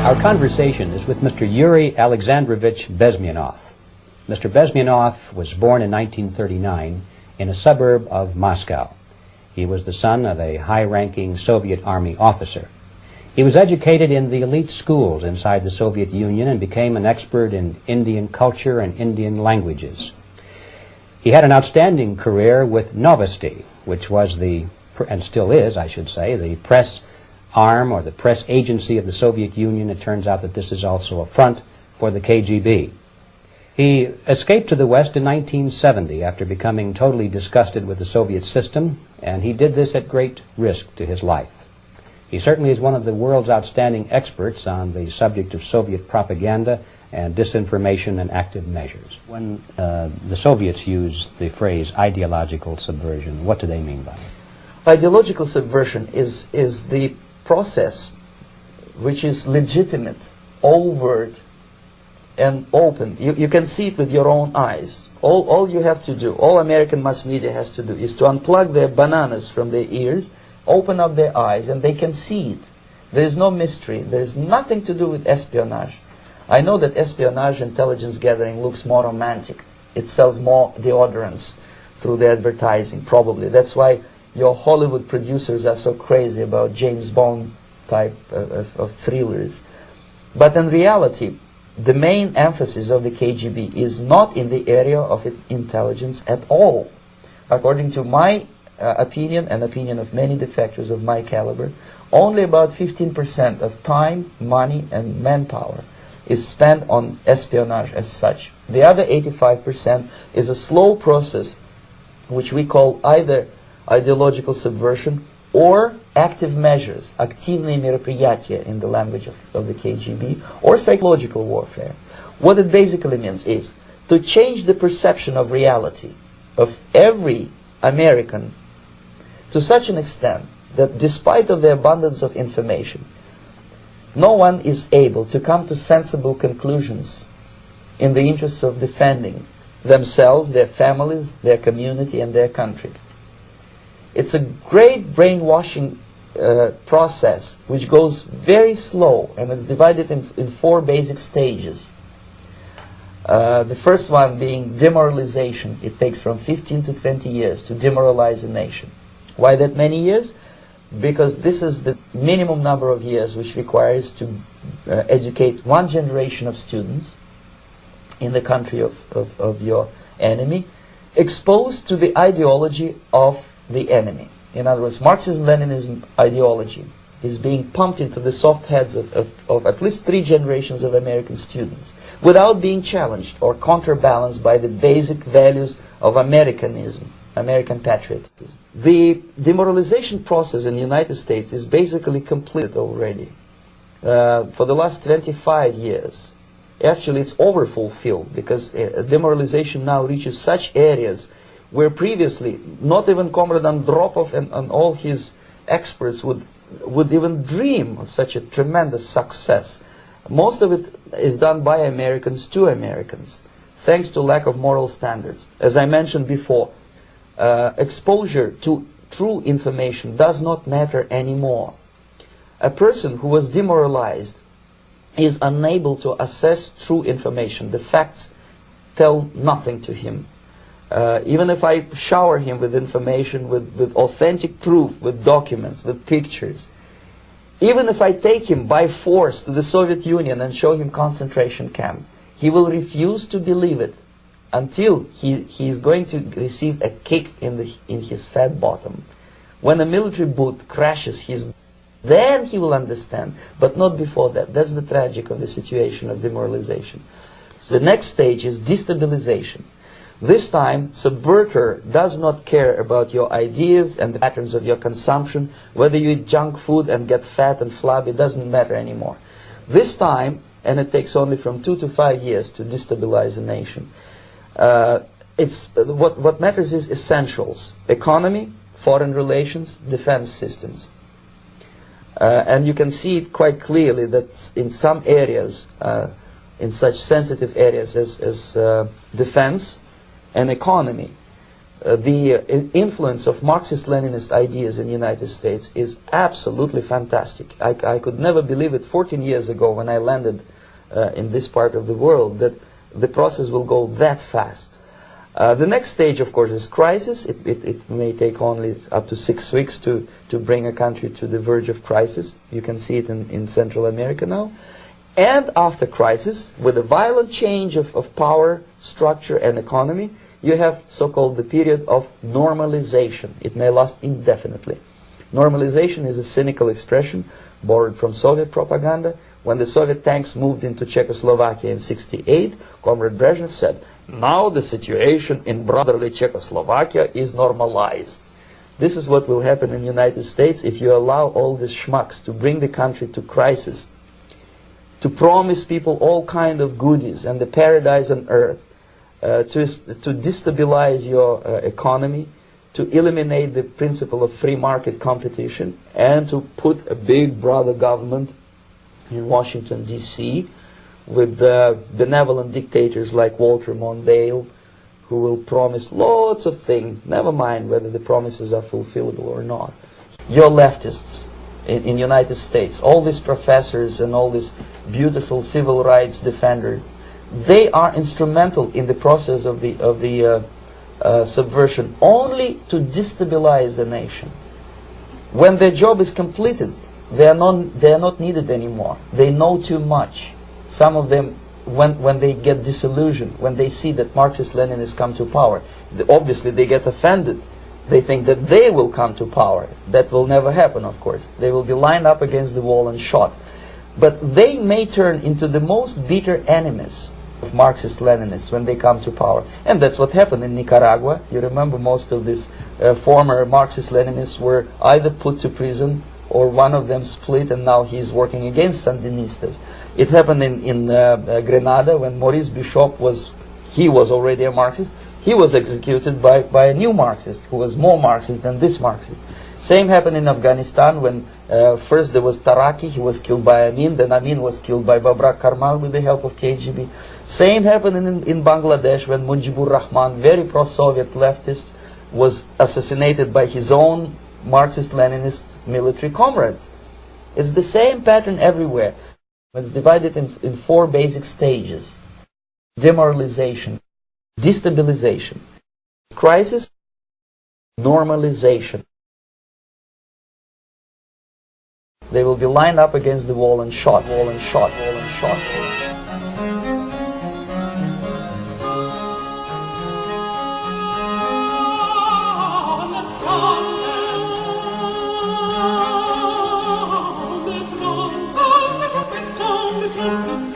Our conversation is with Mr. Yuri Alexandrovich Bezmenov. Mr. Bezmenov was born in 1939 in a suburb of Moscow. He was the son of a high-ranking Soviet Army officer. He was educated in the elite schools inside the Soviet Union and became an expert in Indian culture and Indian languages. He had an outstanding career with Novosti, which was and still is, I should say, the press arm or the press agency of the Soviet Union. It turns out that this is also a front for the KGB. He escaped to the West in 1970 after becoming totally disgusted with the Soviet system, and he did this at great risk to his life. He certainly is one of the world's outstanding experts on the subject of Soviet propaganda and disinformation and active measures. When the Soviets use the phrase ideological subversion, what do they mean by it? Ideological subversion is the process which is legitimate, overt, and open. You can see it with your own eyes. All you have to do, all American mass media has to do, is to unplug their bananas from their ears, open up their eyes, and they can see it. There is no mystery. There is nothing to do with espionage. I know that espionage intelligence gathering looks more romantic. It sells more deodorants through the advertising, probably. That's why your Hollywood producers are so crazy about James Bond type of thrillers. But in reality, the main emphasis of the KGB is not in the area of intelligence at all. According to my opinion and opinion of many defectors of my caliber, only about 15% of time, money, and manpower is spent on espionage as such. The other 85% is a slow process which we call either ideological subversion or active measures, активные мероприятия in the language of the KGB, or psychological warfare. What it basically means is to change the perception of reality of every American to such an extent that despite of the abundance of information, no one is able to come to sensible conclusions in the interests of defending themselves, their families, their community, and their country. It's a great brainwashing process which goes very slow, and it's divided in 4 basic stages. The first one being demoralization. It takes from 15 to 20 years to demoralize a nation. Why that many years? Because this is the minimum number of years which requires to educate one generation of students in the country of your enemy, exposed to the ideology of the enemy. In other words, Marxism-Leninism ideology is being pumped into the soft heads of at least 3 generations of American students without being challenged or counterbalanced by the basic values of Americanism, American patriotism. The demoralization process in the United States is basically completed already. For the last 25 years, actually it's overfulfilled, because demoralization now reaches such areas where previously not even Comrade Andropov and all his experts would even dream of such a tremendous success. Most of it is done by Americans to Americans, thanks to lack of moral standards. As I mentioned before, exposure to true information does not matter anymore. A person who was demoralized is unable to assess true information. The facts tell nothing to him. Even if I shower him with information, with authentic proof, with documents, with pictures, even if I take him by force to the Soviet Union and show him concentration camp, he will refuse to believe it until he is going to receive a kick in his fat bottom. When a military boot crashes then he will understand, but not before that. That's the tragic of the situation of demoralization. So the next stage is destabilization. This time, subverter does not care about your ideas and the patterns of your consumption. Whether you eat junk food and get fat and flabby, doesn't matter anymore. This time, and it takes only from 2 to 5 years to destabilize a nation, what matters is essentials: economy, foreign relations, defense systems. And you can see it quite clearly that in some areas, in such sensitive areas as defense and economy, the influence of Marxist-Leninist ideas in the United States is absolutely fantastic. I could never believe it 14 years ago when I landed in this part of the world that the process will go that fast. The next stage, of course, is crisis. It may take only up to 6 weeks to bring a country to the verge of crisis. You can see it in Central America now. And after crisis, with a violent change of power, structure, and economy, you have so-called the period of normalization. It may last indefinitely. Normalization is a cynical expression borrowed from Soviet propaganda. When the Soviet tanks moved into Czechoslovakia in '68, Comrade Brezhnev said, "Now the situation in brotherly Czechoslovakia is normalized." This is what will happen in the United States if you allow all these schmucks to bring the country to crisis, to promise people all kind of goodies and the paradise on earth, to destabilize your economy, to eliminate the principle of free market competition, and to put a big brother government in Washington, D.C., with benevolent dictators like Walter Mondale, who will promise lots of things, never mind whether the promises are fulfillable or not. Your leftists in the United States, all these professors and all these beautiful civil rights defenders, they are instrumental in the process of the subversion only to destabilize the nation. When their job is completed, they are not needed anymore. They know too much. Some of them, when they get disillusioned, when they see that Marxist-Leninists come to power, obviously they get offended. They think that they will come to power. That will never happen, of course. They will be lined up against the wall and shot. But they may turn into the most bitter enemies of Marxist-Leninists when they come to power. And that's what happened in Nicaragua. You remember most of these former Marxist-Leninists were either put to prison or one of them split, and now he's working against Sandinistas. It happened in Grenada when Maurice Bishop was already a Marxist. He was executed by a new Marxist who was more Marxist than this Marxist. Same happened in Afghanistan when first there was Taraki, he was killed by Amin, then Amin was killed by Babrak Karmal with the help of KGB. Same happened in Bangladesh when Mujibur Rahman, very pro-Soviet leftist, was assassinated by his own Marxist-Leninist military comrades. It's the same pattern everywhere. It's divided in 4 basic stages: demoralization, destabilization, crisis, normalization. They will be lined up against the wall and shot, wall and shot, wall and shot.